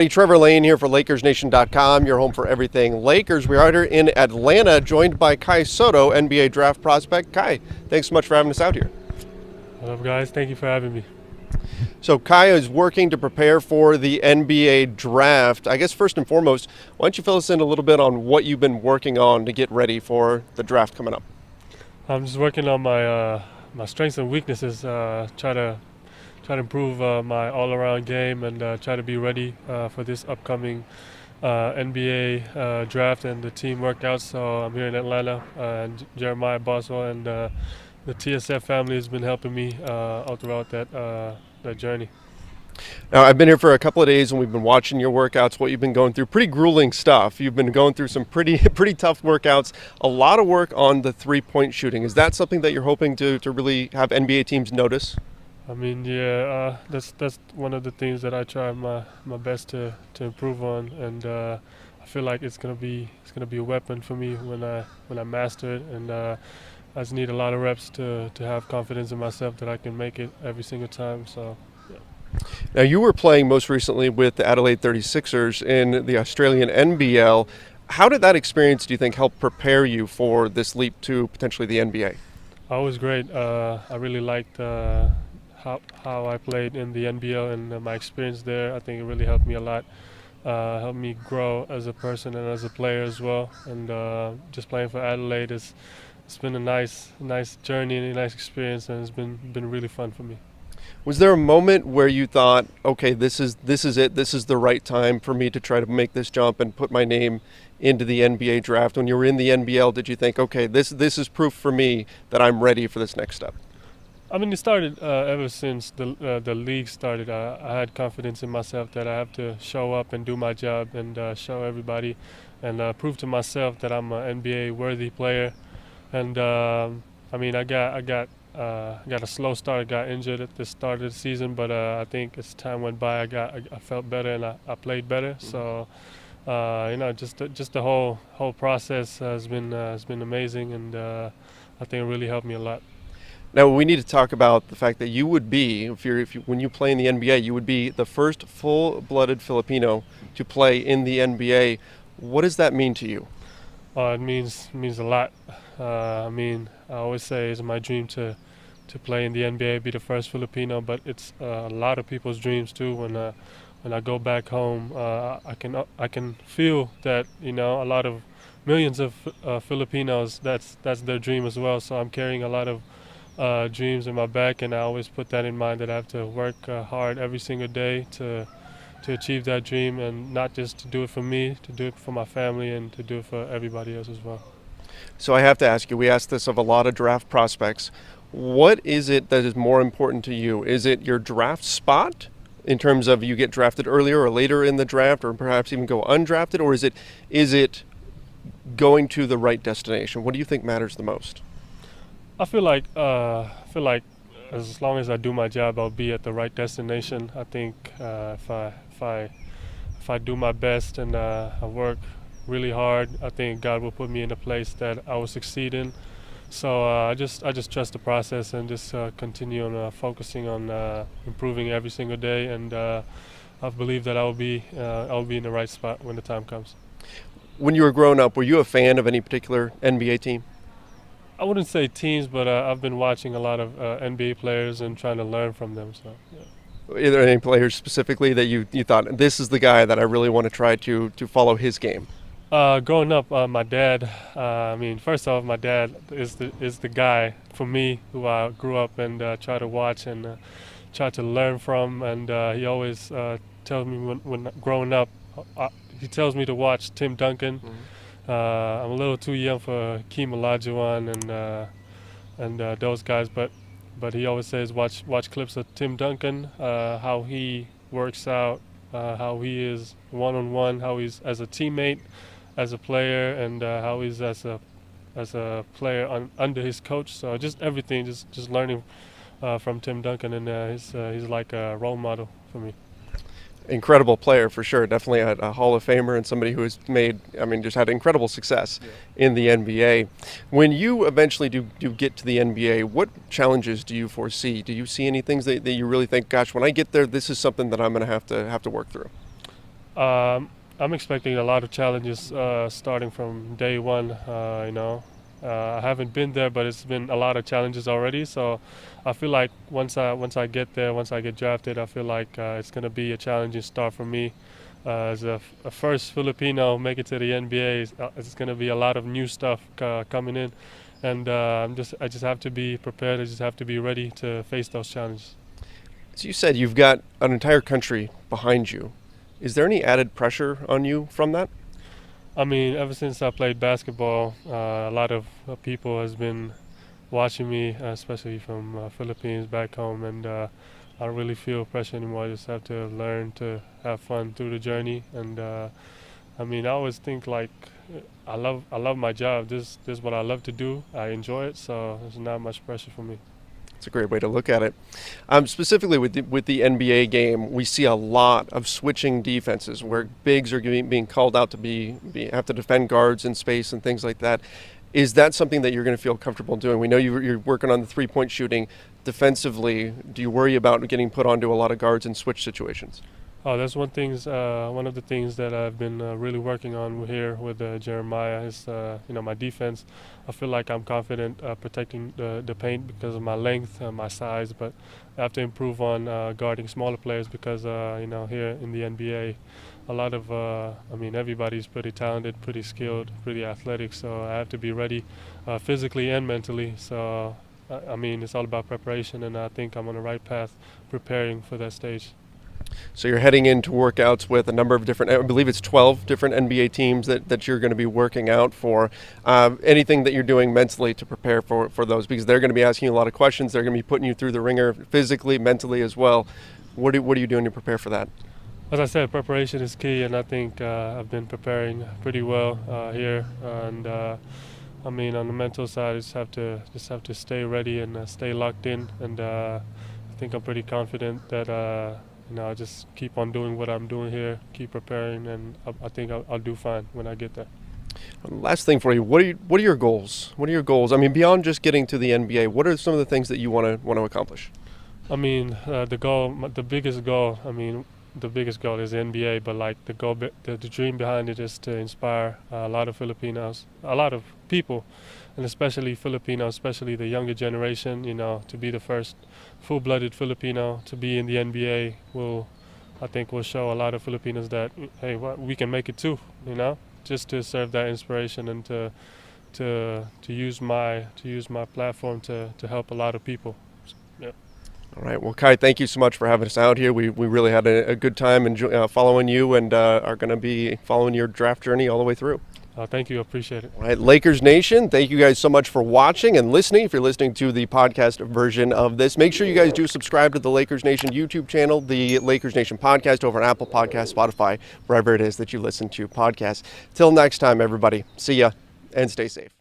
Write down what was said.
Hey, Trevor Lane here for LakersNation.com, your home for everything Lakers. We are here in Atlanta, joined by Kai Sotto, NBA draft prospect. Kai, thanks so much for having us out here. What's up, guys? Thank you for having me. So Kai is working to prepare for the NBA draft. I guess first and foremost, why don't you fill us in a little bit on what you've been working on to get ready for the draft coming up? I'm just working on my strengths and weaknesses. Try to improve my all-around game and try to be ready for this upcoming NBA draft and the team workouts. So I'm here in Atlanta, and Jeremiah Boswell and the TSF family has been helping me all throughout that journey. Now, I've been here for a couple of days and we've been watching your workouts, what you've been going through. Pretty grueling stuff. You've been going through some pretty tough workouts, a lot of work on the three-point shooting. Is that something that you're hoping to really have NBA teams notice? I mean, yeah, that's one of the things that I try my best to improve on, and I feel like it's gonna be a weapon for me when I master it, and I just need a lot of reps to have confidence in myself that I can make it every single time. So. Yeah. Now, you were playing most recently with the Adelaide 36ers in the Australian NBL. How did that experience, do you think, help prepare you for this leap to potentially the NBA? Oh, it was great. I really liked how I played in the NBL and my experience there. I think it really helped me a lot. Helped me grow as a person and as a player as well. And just playing for Adelaide it's been a nice journey and a nice experience, and it's been really fun for me. Was there a moment where you thought, okay, this is it, this is the right time for me to try to make this jump and put my name into the NBA draft? When you were in the NBL, did you think, okay, this is proof for me that I'm ready for this next step? I mean, it started ever since the league started. I had confidence in myself that I have to show up and do my job and show everybody and prove to myself that I'm an NBA worthy player. And I mean, I got a slow start. I got injured at the start of the season, but I think as time went by, I felt better and I played better. So just the whole process has been amazing, and I think it really helped me a lot. Now, we need to talk about the fact that you would be, when you play in the NBA, you would be the first full-blooded Filipino to play in the NBA. What does that mean to you? It means a lot. I mean, I always say it's my dream to play in the NBA, be the first Filipino, but it's a lot of people's dreams too. When I go back home, I can feel that a lot of millions of Filipinos, that's their dream as well. So I'm carrying a lot of dreams in my back, and I always put that in mind that I have to work hard every single day to achieve that dream, and not just to do it for me, to do it for my family, and to do it for everybody else as well. So I have to ask you, we asked this of a lot of draft prospects, what is it that is more important to you? Is it your draft spot in terms of you get drafted earlier or later in the draft, or perhaps even go undrafted, or is it going to the right destination? What do you think matters the most? I feel like as long as I do my job, I'll be at the right destination. I think if I do my best and I work really hard, I think God will put me in a place that I will succeed in. So I just trust the process and just continue on focusing on improving every single day, and I believe that I'll be in the right spot when the time comes. When you were growing up, were you a fan of any particular NBA team? I wouldn't say teams, but I've been watching a lot of NBA players and trying to learn from them. So, yeah. Are there any players specifically that you thought, this is the guy that I really want to try to follow his game? Growing up, my dad. I mean, first off, my dad is the guy for me who I grew up and try to watch and try to learn from. And he always tells me when growing up, he tells me to watch Tim Duncan. Mm-hmm. I'm a little too young for Hakeem Olajuwon and those guys, but he always says watch clips of Tim Duncan, how he works out, how he is one-on-one, how he's as a teammate, as a player, and how he's as a player under his coach. So just everything, just learning from Tim Duncan, and he's like a role model for me. Incredible player for sure. Definitely a Hall of Famer and somebody who has just had incredible success in the NBA. When you eventually do get to the NBA, what challenges do you foresee? Do you see any things that you really think, gosh, when I get there, this is something that I'm going to have to work through? I'm expecting a lot of challenges starting from day one. I haven't been there, but it's been a lot of challenges already. So I feel like once I get there, once I get drafted, I feel like it's going to be a challenging start for me. As a first Filipino make it to the NBA, it's going to be a lot of new stuff coming in, and I just have to be prepared. I just have to be ready to face those challenges. As you said, you've got an entire country behind you. Is there any added pressure on you from that? I mean, ever since I played basketball, a lot of people has been watching me, especially from Philippines back home, and I don't really feel pressure anymore. I just have to learn to have fun through the journey, and I mean, I always think like I love my job. This is what I love to do. I enjoy it, so there's not much pressure for me. It's a great way to look at it. Specifically with the NBA game, we see a lot of switching defenses where bigs are being called out to have to defend guards in space and things like that. Is that something that you're going to feel comfortable doing? We know you're working on the three-point shooting. Defensively, do you worry about getting put onto a lot of guards in switch situations? Oh, that's one of the things that I've been really working on here with Jeremiah is my defense. I feel like I'm confident protecting the paint because of my length, my size, but I have to improve on guarding smaller players because here in the NBA, a lot of everybody's pretty talented, pretty skilled, pretty athletic. So I have to be ready physically and mentally. So I mean, it's all about preparation, and I think I'm on the right path preparing for that stage. So you're heading into workouts with a number of different, I believe it's 12 different NBA teams that you're going to be working out for. Anything that you're doing mentally to prepare for those, because they're going to be asking you a lot of questions. They're going to be putting you through the ringer physically, mentally as well. What are you doing to prepare for that? As I said, preparation is key, and I think I've been preparing pretty well here. And I mean, on the mental side, I just have to stay ready and stay locked in. And I think I'm pretty confident that I just keep on doing what I'm doing here, keep preparing, and I think I'll do fine when I get there. Last thing for you, what are your goals? What are your goals? I mean, beyond just getting to the NBA, what are some of the things that you want to accomplish? I mean, the biggest goal. I mean, the biggest goal is the NBA, but like the dream behind it is to inspire a lot of Filipinos, a lot of people, and especially Filipinos, especially the younger generation. To be the first full-blooded Filipino to be in the NBA I think will show a lot of Filipinos that hey, we can make it too. Just to serve that inspiration and to use my platform to help a lot of people. Yeah. All right. Well, Kai, thank you so much for having us out here. We really had a good time following you, and are going to be following your draft journey all the way through. Thank you. I appreciate it. All right, Lakers Nation, thank you guys so much for watching and listening. If you're listening to the podcast version of this, make sure you guys do subscribe to the Lakers Nation YouTube channel, the Lakers Nation podcast over on Apple Podcasts, Spotify, wherever it is that you listen to podcasts. Till next time, everybody. See ya and stay safe.